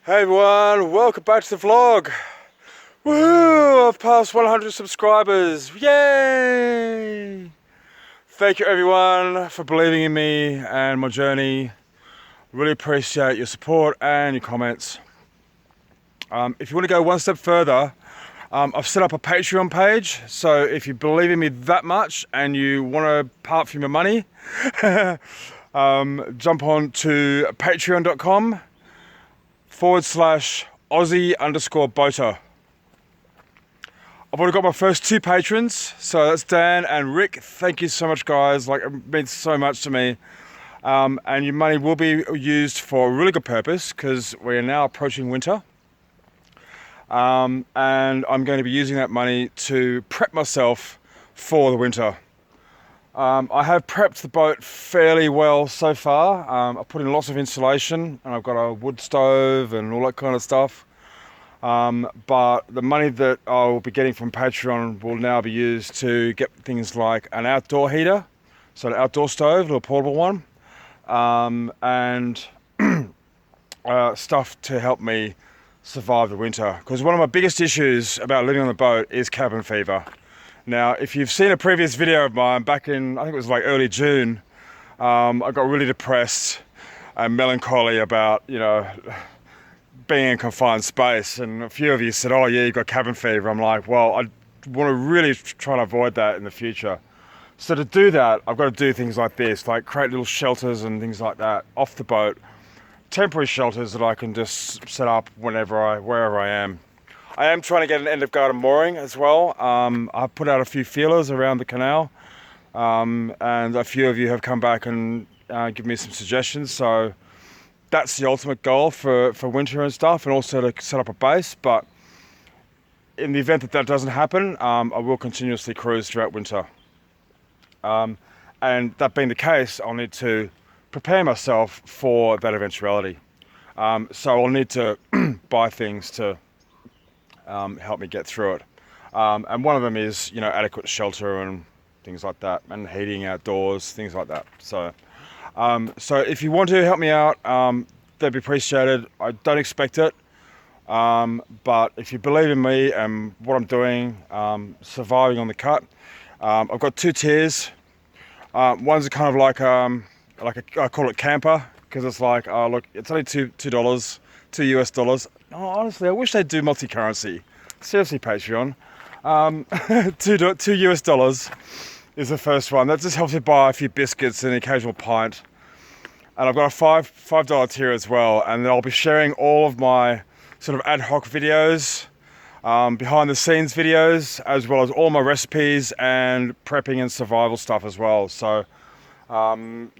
Hey everyone, welcome back to the vlog. Woohoo! I've passed 100 subscribers. Yay! Thank you everyone for believing in me and my journey. Really appreciate your support and your comments. If you want to go one step further, I've set up a Patreon page. So if you believe in me that much and you want to part from your money, jump on to patreon.com/Aussie_boater. I've already got my first 2 patrons, so that's Dan and Rick. Thank you so much, guys. Like, it means so much to me. And your money will be used for a really good purpose because we are now approaching winter. And I'm going to be using that money to prep myself for the winter. I have prepped the boat fairly well so far. I put in lots of insulation and I've got a wood stove and all that kind of stuff. But the money that I will be getting from Patreon will now be used to get things like an outdoor heater, so an outdoor stove, a little portable one, and stuff to help me survive the winter. Because one of my biggest issues about living on the boat is cabin fever. Now, if you've seen a previous video of mine back in, I think it was like early June, I got really depressed and melancholy about, being in confined space. And a few of you said, oh yeah, you've got cabin fever. I'm like, well, I want to really try and avoid that in the future. So to do that, I've got to do things like this, like create little shelters and things like that off the boat. Temporary shelters that I can just set up wherever I am. I am trying to get an end of garden mooring as well. I've put out a few feelers around the canal, and a few of you have come back and given me some suggestions. So that's the ultimate goal for winter and stuff, and also to set up a base. But in the event that that doesn't happen, I will continuously cruise throughout winter. And that being the case, I'll need to prepare myself for that eventuality. So I'll need to buy things to help me get through it. And one of them is, adequate shelter and things like that, and heating outdoors, things like that. So if you want to help me out, that'd be appreciated. I don't expect it, but if you believe in me and what I'm doing, surviving on the cut, I've got 2 tiers. One's kind of like I call it camper, because it's like, oh look, it's only $2 US. Oh, honestly, I wish they'd do multi-currency. Seriously, Patreon. $2 US is the first one. That just helps me buy a few biscuits and an occasional pint. And I've got a $5 tier as well. And then I'll be sharing all of my sort of ad hoc videos, behind the scenes videos, as well as all my recipes and prepping and survival stuff as well. So, if I'm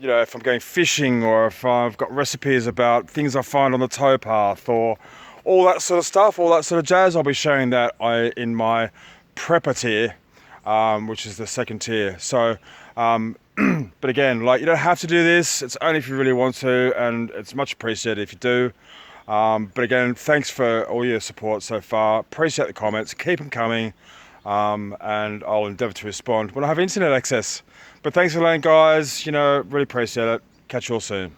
going fishing, or if I've got recipes about things I find on the towpath, or all that sort of stuff, all that sort of jazz, I'll be sharing that in my prepper tier, which is the second tier. So, but again, you don't have to do this. It's only if you really want to, and it's much appreciated if you do. But again, thanks for all your support so far. Appreciate the comments. Keep them coming, and I'll endeavour to respond when I have internet access. But thanks for listening, guys. Really appreciate it. Catch you all soon.